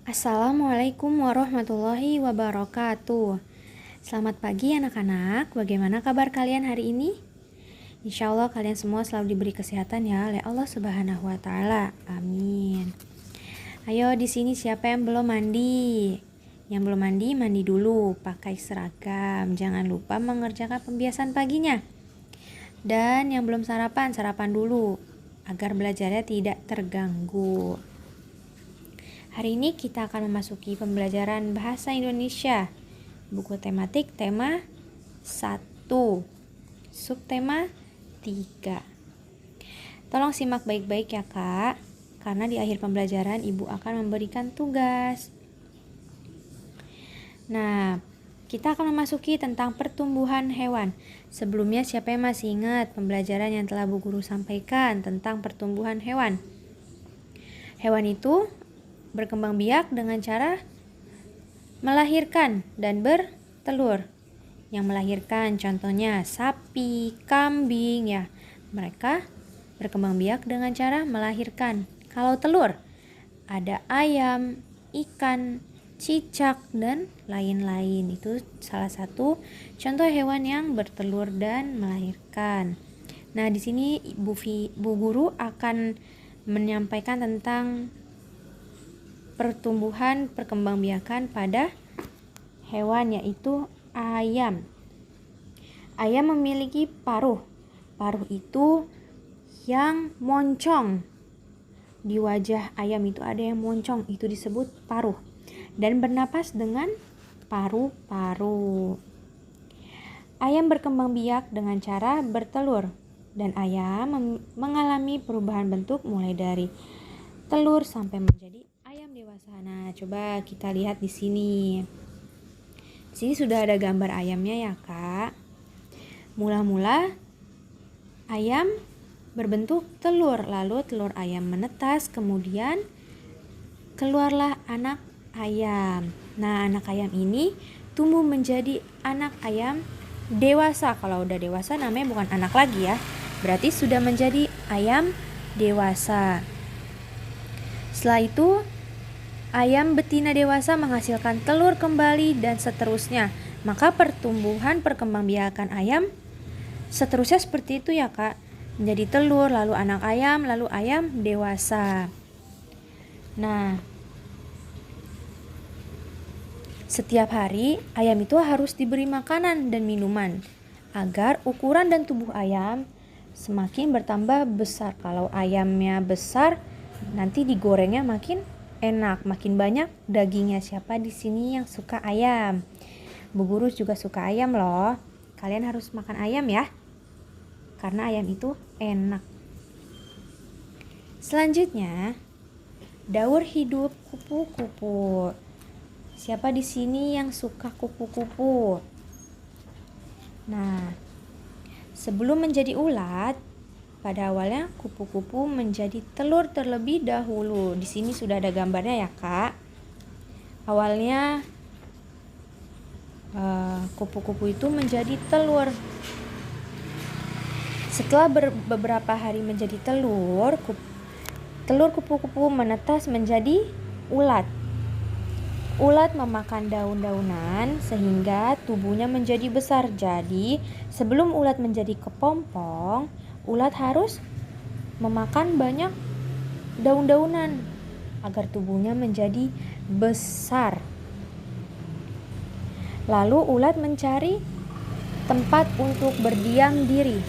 Assalamualaikum warahmatullahi wabarakatuh. Selamat pagi anak-anak, bagaimana kabar kalian hari ini? Insya Allah kalian semua selalu diberi kesehatan ya oleh Allah Subhanahu wa Ta'ala. Amin. Ayo di sini siapa yang belum mandi? Yang belum mandi, mandi dulu, pakai seragam. Jangan lupa mengerjakan pembiasan paginya. Dan yang belum sarapan, sarapan dulu agar belajarnya tidak terganggu. Hari ini kita akan memasuki pembelajaran Bahasa Indonesia. Buku tematik tema 1, subtema 3. Tolong simak baik-baik ya Kak, karena di akhir pembelajaran Ibu akan memberikan tugas. Nah, kita akan memasuki tentang pertumbuhan hewan. Sebelumnya siapa yang masih ingat pembelajaran yang telah Bu Guru sampaikan tentang pertumbuhan hewan? Hewan itu berkembang biak dengan cara melahirkan dan bertelur. Yang melahirkan contohnya sapi, kambing ya. Mereka berkembang biak dengan cara melahirkan. Kalau telur ada ayam, ikan, cicak dan lain-lain. Itu salah satu contoh hewan yang bertelur dan melahirkan. Nah, di sini Bu Guru akan menyampaikan tentang pertumbuhan perkembangbiakan pada hewan, yaitu ayam. Ayam memiliki paruh. Paruh itu yang moncong. Di wajah ayam itu ada yang moncong, itu disebut paruh. Dan bernapas dengan paru-paru. Ayam berkembang biak dengan cara bertelur. Dan ayam mengalami perubahan bentuk mulai dari telur sampai menjadi ayam dewasa. Nah, coba kita lihat di sini. Di sini sudah ada gambar ayamnya ya, Kak. Mula-mula ayam berbentuk telur, lalu telur ayam menetas, kemudian keluarlah anak ayam. Nah, anak ayam ini tumbuh menjadi anak ayam dewasa. Kalau udah dewasa namanya bukan anak lagi ya. Berarti sudah menjadi ayam dewasa. Setelah itu, ayam betina dewasa menghasilkan telur kembali dan seterusnya. Maka pertumbuhan perkembangbiakan ayam seterusnya seperti itu ya Kak. Menjadi telur, lalu anak ayam, lalu ayam dewasa. Nah, setiap hari ayam itu harus diberi makanan dan minuman agar ukuran dan tubuh ayam semakin bertambah besar. Kalau ayamnya besar, nanti digorengnya makin enak, makin banyak dagingnya. Siapa di sini yang suka ayam? Bu Guru juga suka ayam loh. Kalian harus makan ayam ya, karena ayam itu enak. Selanjutnya, daur hidup kupu-kupu. Siapa di sini yang suka kupu-kupu? Nah, sebelum menjadi ulat, pada awalnya kupu-kupu menjadi telur terlebih dahulu. Di sini sudah ada gambarnya ya Kak. Awalnya kupu-kupu itu menjadi telur. Setelah beberapa hari menjadi telur, telur kupu-kupu menetas menjadi ulat. Ulat memakan daun-daunan sehingga tubuhnya menjadi besar. Jadi, sebelum ulat menjadi kepompong, ulat harus memakan banyak daun-daunan agar tubuhnya menjadi besar. Lalu ulat mencari tempat untuk berdiam diri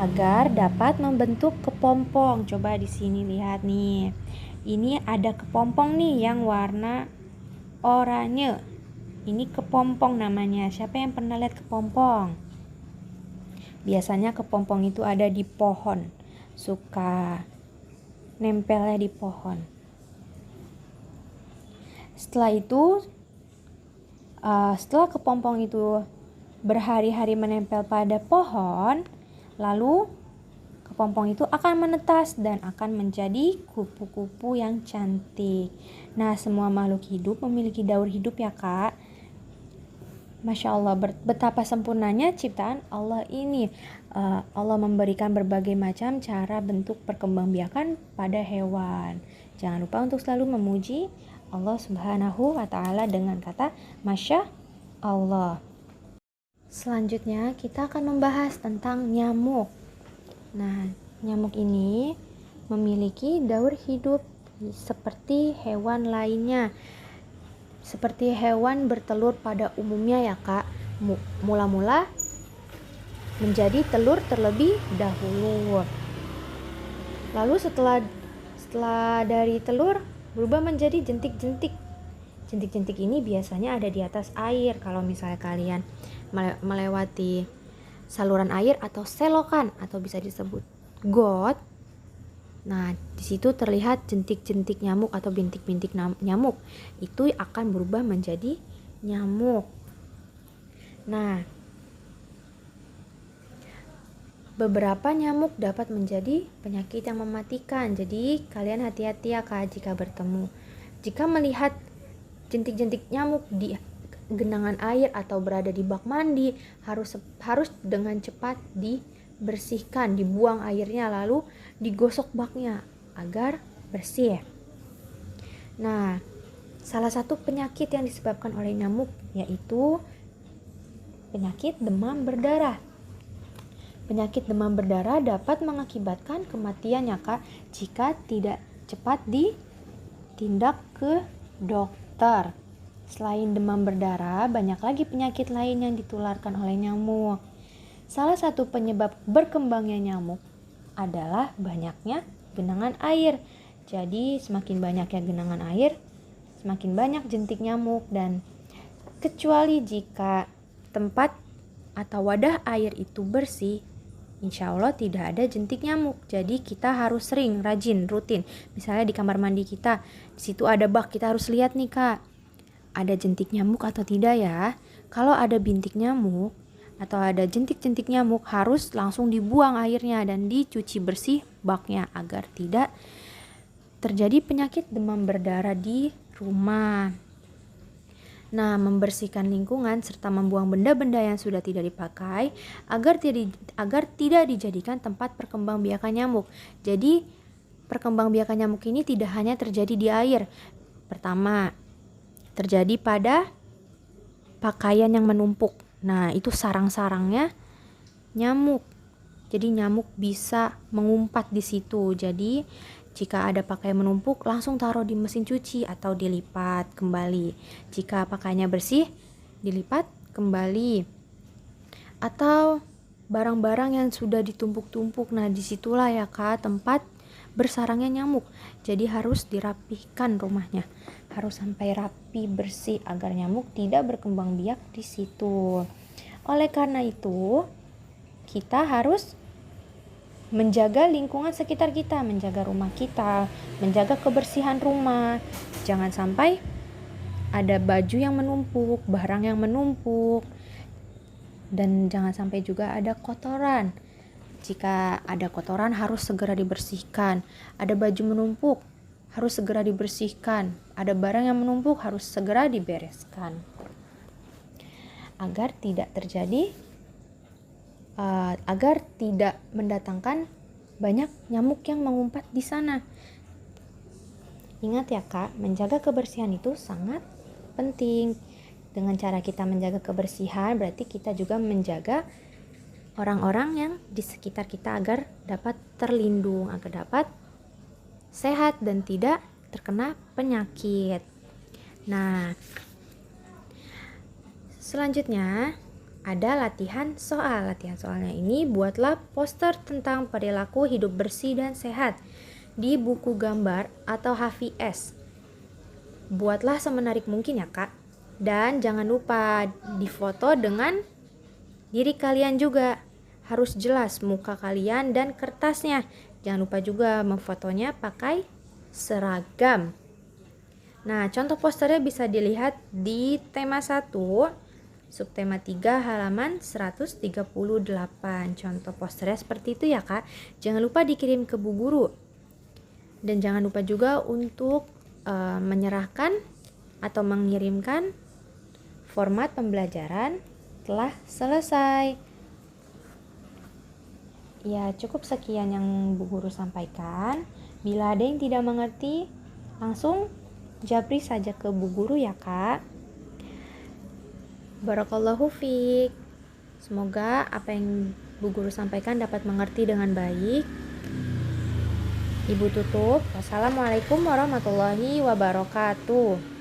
agar dapat membentuk kepompong. Coba di sini lihat nih. Ini ada kepompong nih yang warna oranye. Ini kepompong namanya. Siapa yang pernah lihat kepompong? Biasanya kepompong itu ada di pohon. Suka nempelnya di pohon. Setelah itu, setelah kepompong itu berhari-hari menempel pada pohon, lalu kepompong itu akan menetas dan akan menjadi kupu-kupu yang cantik. Nah, semua makhluk hidup memiliki daur hidup ya Kak. Masya Allah, betapa sempurnanya ciptaan Allah ini. Allah memberikan berbagai macam cara bentuk perkembangbiakan pada hewan. Jangan lupa untuk selalu memuji Allah Subhanahu wa Ta'ala dengan kata Masya Allah. Selanjutnya kita akan membahas tentang nyamuk. Nah, nyamuk ini memiliki daur hidup seperti hewan lainnya. Seperti hewan bertelur pada umumnya ya Kak. Mula-mula menjadi telur terlebih dahulu. Lalu setelah dari telur berubah menjadi jentik-jentik. Jentik-jentik ini biasanya ada di atas air. Kalau misalnya kalian melewati saluran air atau selokan atau bisa disebut got, nah di situ terlihat jentik-jentik nyamuk atau bintik-bintik nyamuk. Itu akan berubah menjadi nyamuk. Nah, beberapa nyamuk dapat menjadi penyakit yang mematikan. Jadi kalian hati-hati ya Kak jika bertemu. Jika melihat jentik-jentik nyamuk di genangan air atau berada di bak mandi, harus dengan cepat dibersihkan, dibuang airnya lalu digosok baknya agar bersih. Nah, salah satu penyakit yang disebabkan oleh nyamuk yaitu penyakit demam berdarah. Penyakit demam berdarah dapat mengakibatkan kematian ya Kak jika tidak cepat ditindak ke dokter. Selain demam berdarah, banyak lagi penyakit lain yang ditularkan oleh nyamuk. Salah satu penyebab berkembangnya nyamuk adalah banyaknya genangan air. Jadi semakin banyaknya genangan air, semakin banyak jentik nyamuk, dan kecuali jika tempat atau wadah air itu bersih, insya Allah tidak ada jentik nyamuk. Jadi kita harus sering, rajin, rutin. Misalnya di kamar mandi kita, di situ ada bak, kita harus lihat nih Kak, ada jentik nyamuk atau tidak ya. Kalau ada bintik nyamuk atau ada jentik-jentik nyamuk, harus langsung dibuang airnya dan dicuci bersih baknya agar tidak terjadi penyakit demam berdarah di rumah. Nah, membersihkan lingkungan serta membuang benda-benda yang sudah tidak dipakai agar tidak dijadikan tempat perkembangbiakan nyamuk. Jadi, perkembangbiakan nyamuk ini tidak hanya terjadi di air. Pertama, terjadi pada pakaian yang menumpuk. Nah, itu sarang-sarangnya nyamuk. Jadi nyamuk bisa mengumpat di situ. Jadi jika ada pakaian menumpuk, langsung taruh di mesin cuci atau dilipat kembali. Jika pakaiannya bersih, dilipat kembali. Atau barang-barang yang sudah ditumpuk-tumpuk. Nah, disitulah ya Kak tempat bersarangnya nyamuk. Jadi harus dirapihkan rumahnya. Harus sampai rapi, bersih agar nyamuk tidak berkembang biak di situ. Oleh karena itu, kita harus menjaga lingkungan sekitar kita, menjaga rumah kita, menjaga kebersihan rumah. Jangan sampai ada baju yang menumpuk, barang yang menumpuk, dan jangan sampai juga ada kotoran. Jika ada kotoran harus segera dibersihkan. Ada baju menumpuk harus segera dibersihkan. Ada barang yang menumpuk harus segera dibereskan. Agar tidak terjadi agar tidak mendatangkan banyak nyamuk yang mengumpat di sana. Ingat ya Kak, menjaga kebersihan itu sangat penting. Dengan cara kita menjaga kebersihan, berarti kita juga menjaga orang-orang yang di sekitar kita agar dapat terlindung, agar dapat sehat dan tidak terkena penyakit. Nah, selanjutnya ada latihan soal. Latihan soalnya ini, buatlah poster tentang perilaku hidup bersih dan sehat di buku gambar atau HVS. Buatlah semenarik mungkin ya Kak. Dan jangan lupa difoto dengan diri kalian juga. Harus jelas muka kalian dan kertasnya. Jangan lupa juga memfotonya pakai seragam. Nah, contoh posternya bisa dilihat di tema 1, subtema 3 halaman 138. Contoh posternya seperti itu ya Kak. Jangan lupa dikirim ke Bu Guru. Dan jangan lupa juga untuk menyerahkan atau mengirimkan format pembelajaran telah selesai. Ya, cukup sekian yang Bu Guru sampaikan. Bila ada yang tidak mengerti, langsung japri saja ke Bu Guru ya Kak. Barakallahu fiik. Semoga apa yang Bu Guru sampaikan dapat mengerti dengan baik. Ibu tutup. Wassalamualaikum warahmatullahi wabarakatuh.